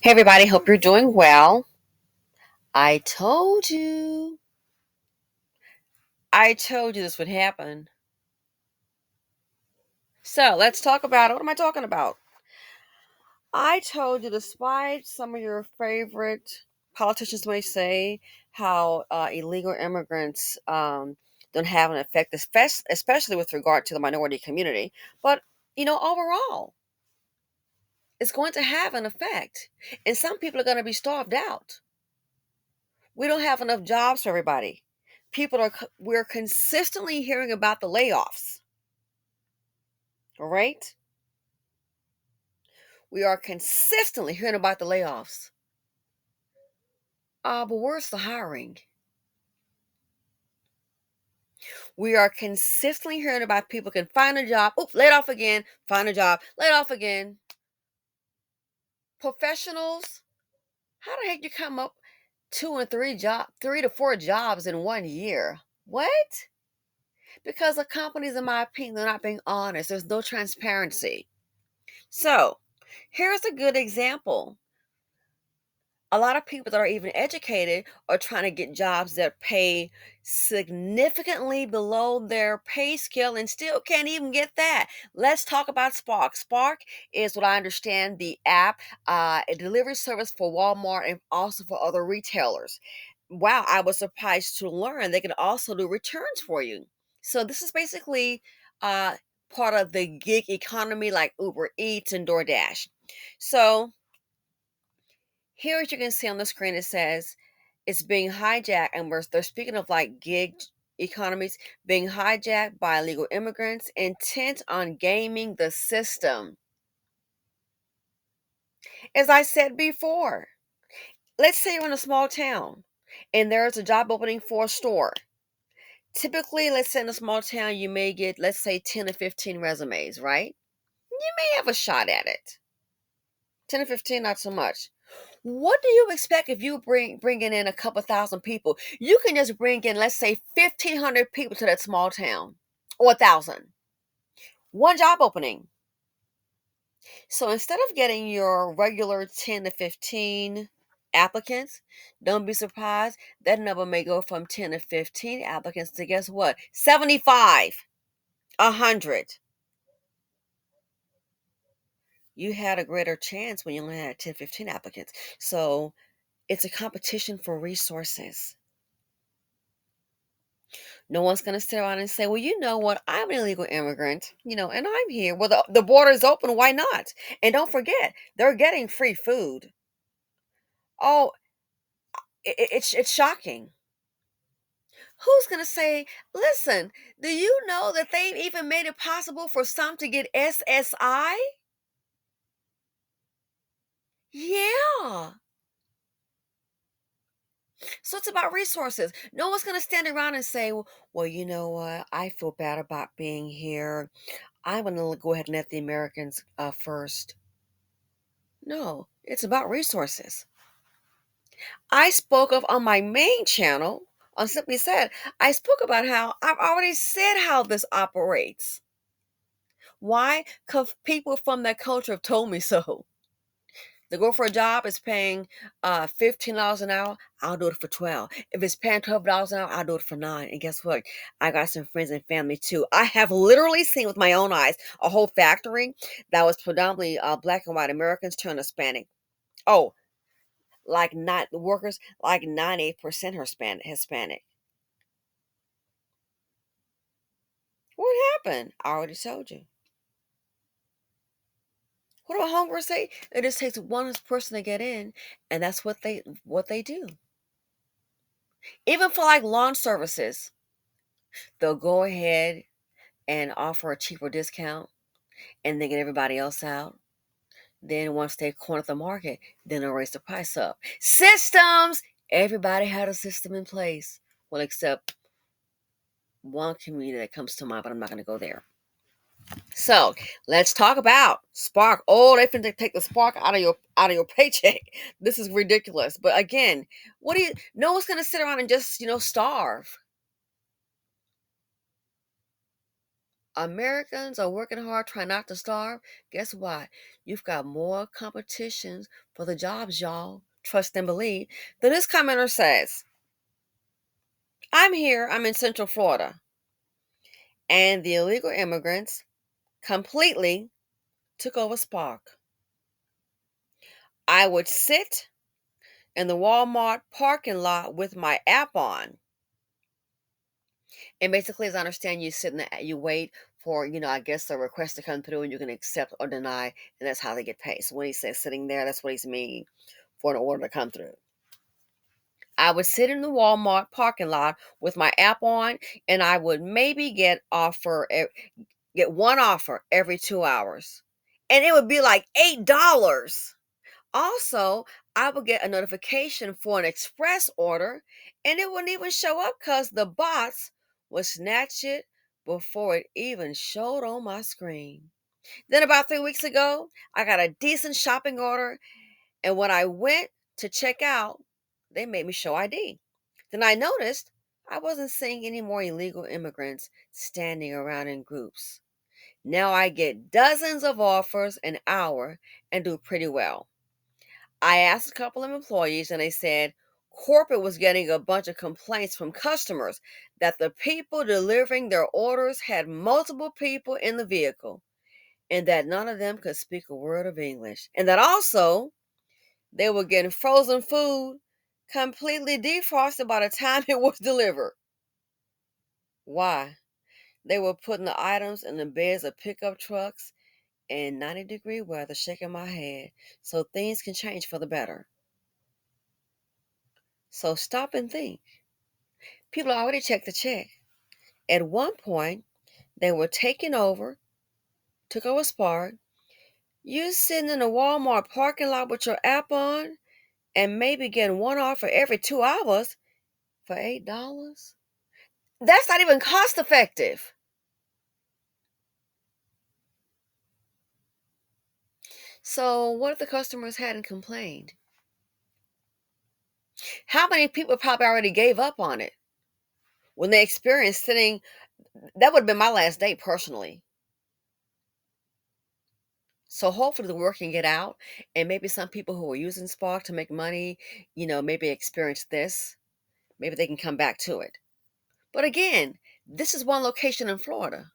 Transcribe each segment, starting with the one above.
Hey everybody, hope you're doing well. I told you. I told you this would happen. So let's talk about it. What am I talking about? I told you, despite some of your favorite politicians may say how illegal immigrants don't have an effect, especially with regard to the minority community. But, overall, it's going to have an effect. And some people are going to be starved out. We don't have enough jobs for everybody. We're consistently hearing about the layoffs. All right? We are consistently hearing about the layoffs. But where's the hiring? We are consistently hearing about people can find a job. Oops, laid off again. Find a job. Laid off again. Professionals. How the heck you come up three to four jobs in 1 year? What? Because the companies, in my opinion, they're not being honest. There's no transparency. So, here's a good example. A lot of people that are even educated are trying to get jobs that pay significantly below their pay scale and still can't even get that. Let's talk about Spark. Spark is what I understand the app, a delivery service for Walmart and also for other retailers. Wow, I was surprised to learn they can also do returns for you. So this is basically uh, part of the gig economy like Uber Eats and DoorDash. So here, as you can see on the screen, it says it's being hijacked, and they're speaking of like gig economies being hijacked by illegal immigrants intent on gaming the system. As I said before, let's say you're in a small town and there's a job opening for a store. Typically, let's say in a small town, you may get, let's say, 10 to 15 resumes, right? You may have a shot at it. 10 to 15, not so much. What do you expect if you bringing in a couple thousand people? You can just bring in, let's say, 1,500 people to that small town, or 1,000. One job opening. So instead of getting your regular 10 to 15 applicants, don't be surprised that number may go from 10 to 15 applicants to guess what? 75, 100. You had a greater chance when you only had 10, 15 applicants. So it's a competition for resources. No one's going to sit around and say, well, you know what? I'm an illegal immigrant, and I'm here. Well, the border is open. Why not? And don't forget, they're getting free food. Oh, it's shocking. Who's going to say, listen, do you know that they've even made it possible for some to get SSI? Yeah. So it's about resources. No one's going to stand around and say, well, you know what? I feel bad about being here. I'm going to go ahead and let the Americans first. No, it's about resources. I spoke of on my main channel on Simply Said, I spoke about how I've already said how this operates. Why? Because people from that culture have told me so. To go for a job is paying $15 an hour, I'll do it for 12. If it's paying $12 an hour, I'll do it for 9. And guess what? I got some friends and family too. I have literally seen with my own eyes a whole factory that was predominantly black and white Americans turned Hispanic. Oh, like not the workers, like 98% Hispanic. What happened? I already told you. What do Hunger say? It just takes one person to get in, and that's what they do. Even for like lawn services, they'll go ahead and offer a cheaper discount and then get everybody else out. Then once they corner the market, then they'll raise the price up. Systems! Everybody had a system in place. Well, except one community that comes to mind, but I'm not going to go there. So let's talk about Spark. Oh, they finna take the Spark out of your paycheck. This is ridiculous. But again, what do you? No one's gonna sit around and just starve. Americans are working hard, trying not to starve. Guess what? You've got more competitions for the jobs, y'all. Trust and believe. Then this commenter says, I'm in Central Florida, and the illegal immigrants completely took over Spark. I would sit in the Walmart parking lot with my app on. And basically, as I understand, you sit in you wait for, I guess a request to come through and you can accept or deny, and that's how they get paid. So when he says sitting there, that's what he's meaning for an order to come through. I would sit in the Walmart parking lot with my app on, and I would maybe get one offer every 2 hours. And it would be like $8. Also, I would get a notification for an express order, and it wouldn't even show up because the bots would snatch it before it even showed on my screen. Then, about 3 weeks ago, I got a decent shopping order, and when I went to check out, they made me show ID. Then I noticed I wasn't seeing any more illegal immigrants standing around in groups. Now I get dozens of offers an hour and do pretty well. I asked a couple of employees and they said corporate was getting a bunch of complaints from customers that the people delivering their orders had multiple people in the vehicle and that none of them could speak a word of English. And that also they were getting frozen food completely defrosted by the time it was delivered. Why? They were putting the items in the beds of pickup trucks in 90-degree weather, shaking my head, so things can change for the better. So stop and think. People already checked the check. At one point, they were took over Spark. You sitting in a Walmart parking lot with your app on and maybe getting one offer every 2 hours for $8? That's not even cost effective. So what if the customers hadn't complained? How many people probably already gave up on it when they experienced sitting? That would have been my last day personally. So hopefully the word can get out, and maybe some people who are using Spark to make money, maybe experience this. Maybe they can come back to it. But again, this is one location in Florida.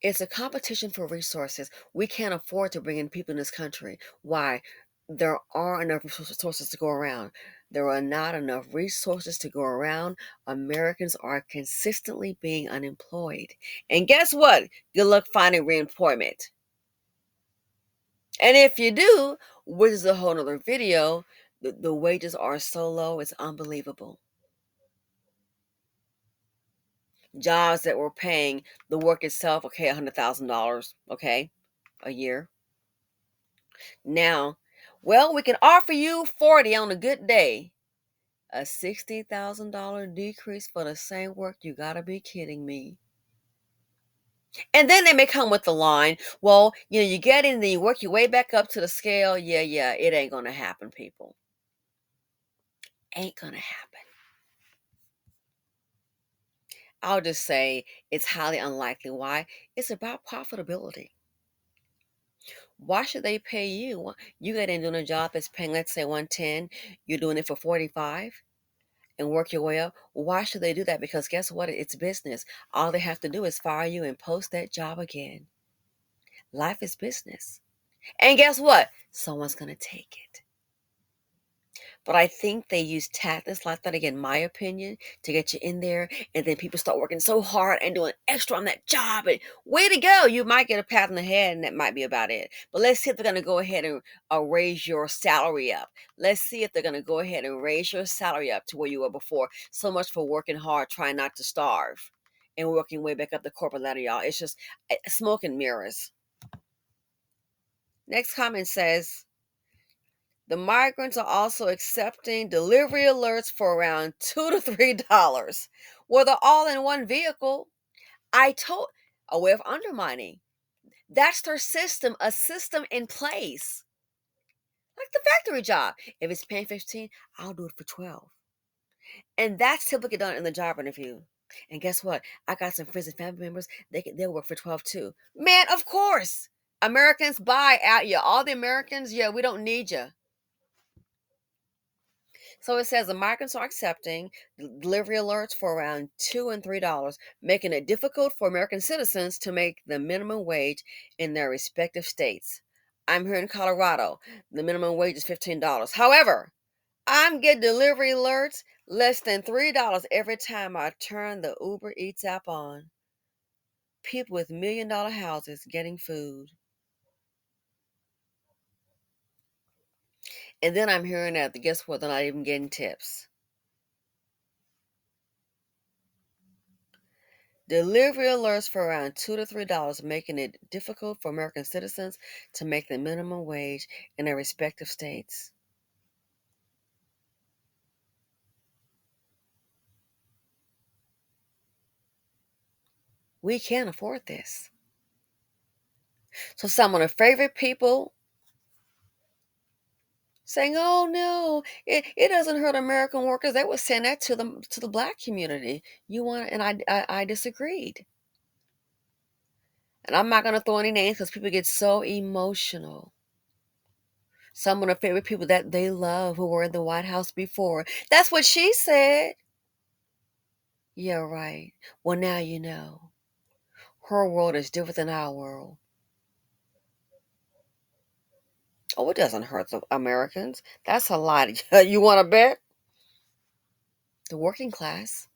It's a competition for resources. We can't afford to bring in people in this country. Why? There are enough resources to go around. There are not enough resources to go around. Americans are consistently being unemployed. And guess what? Good luck finding reemployment. And if you do, which is a whole nother video, the wages are so low, it's unbelievable. Jobs that were paying the work itself, okay, $100,000, okay, a year. Now, well, we can offer you 40 on a good day. A $60,000 decrease for the same work? You gotta be kidding me. And then they may come with the line, well, you get in, then you work your way back up to the scale. Yeah, it ain't gonna happen, people. Ain't gonna happen. I'll just say it's highly unlikely. Why? It's about profitability. Why should they pay you? You get in doing a job that's paying, let's say 110, you're doing it for 45 and work your way up. Why should they do that? Because guess what? It's business. All they have to do is fire you and post that job again. Life is business. And guess what? Someone's going to take it. But I think they use tactics like that, again, my opinion, to get you in there. And then people start working so hard and doing extra on that job. And way to go. You might get a pat on the head, and that might be about it. But let's see if they're going to go ahead and raise your salary up. Let's see if they're going to go ahead and raise your salary up to where you were before. So much for working hard, trying not to starve, and working way back up the corporate ladder, y'all. It's just smoke and mirrors. Next comment says, the migrants are also accepting delivery alerts for around $2 to $3. Well, they're all in one vehicle. A way of undermining. That's their system, a system in place. Like the factory job. If it's paying 15, I'll do it for 12. And that's typically done in the job interview. And guess what? I got some friends and family members. They'll work for 12 too. Man, of course. Americans buy out you. All the Americans, yeah, we don't need you. So it says Americans are accepting delivery alerts for around $2 and $3, making it difficult for American citizens to make the minimum wage in their respective states. I'm here in Colorado. The minimum wage is $15. However, I'm getting delivery alerts less than $3 every time I turn the Uber Eats app on. People with $1 million houses getting food. And then I'm hearing that, guess what? They're not even getting tips. Delivery alerts for around $2 to $3, making it difficult for American citizens to make the minimum wage in their respective states. We can't afford this. So some of the favorite people saying, "Oh no, it doesn't hurt American workers." They were saying that to the black community. You want, and I disagreed. And I'm not gonna throw any names because people get so emotional. Some of the favorite people that they love who were in the White House before. That's what she said. Yeah, right. Well, now you know. Her world is different than our world. Oh, it doesn't hurt the Americans. That's a lot. You want to bet? The working class,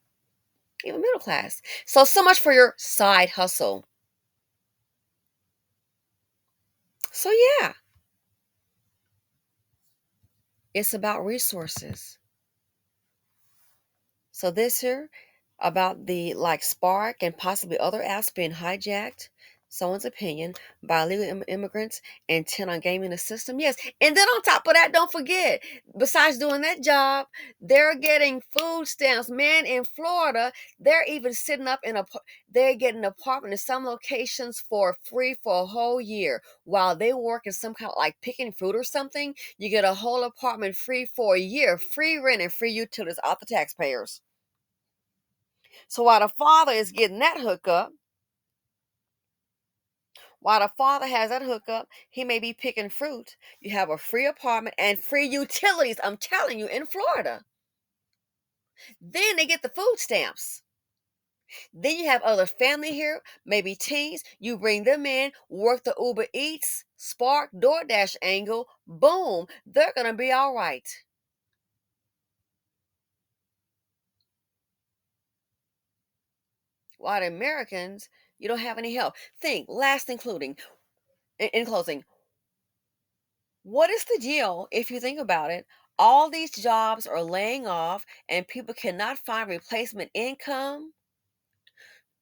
even middle class. So much for your side hustle. So, yeah, it's about resources. So this here about the like Spark and possibly other apps being hijacked, someone's opinion, by illegal immigrants and intent on gaming the system. Yes, and then on top of that, don't forget, besides doing that job, they're getting food stamps. Man, in Florida, they're even sitting up in a, they're getting an apartment in some locations for free for a whole year while they work in some kind of like picking fruit or something. You get a whole apartment free for a year, free rent and free utilities off the taxpayers. So while the father is getting that hookup, while the father has that hookup, he may be picking fruit. You have a free apartment and free utilities, I'm telling you, in Florida. Then they get the food stamps. Then you have other family here, maybe teens. You bring them in, work the Uber Eats, Spark, DoorDash angle. Boom, they're going to be all right. While the Americans, you don't have any help. Think, last including, in closing, what is the deal if you think about it? All these jobs are laying off and people cannot find replacement income.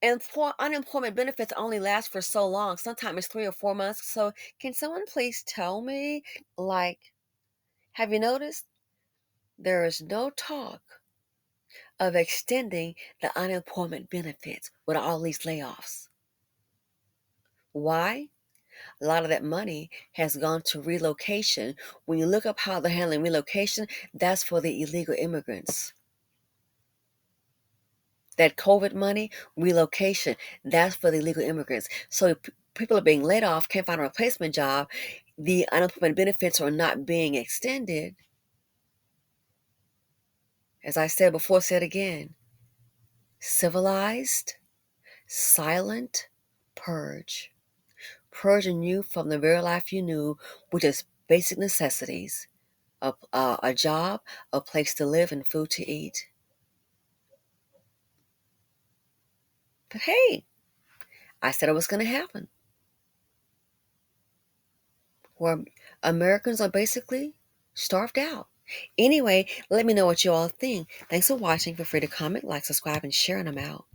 And unemployment benefits only last for so long. Sometimes it's 3 or 4 months. So, can someone please tell me, like, have you noticed there is no talk of extending the unemployment benefits with all these layoffs? Why? A lot of that money has gone to relocation. When you look up how they're handling relocation, that's for the illegal immigrants. That COVID money, relocation, that's for the illegal immigrants. So people are being laid off, can't find a replacement job. The unemployment benefits are not being extended. As I said before, said again, civilized, silent purge. Purging you from the very life you knew, which is basic necessities, a job, a place to live, and food to eat. But hey, I said it was going to happen. Where Americans are basically starved out. Anyway, let me know what you all think. Thanks for watching. Feel free to comment, like, subscribe, and share, and I'm out.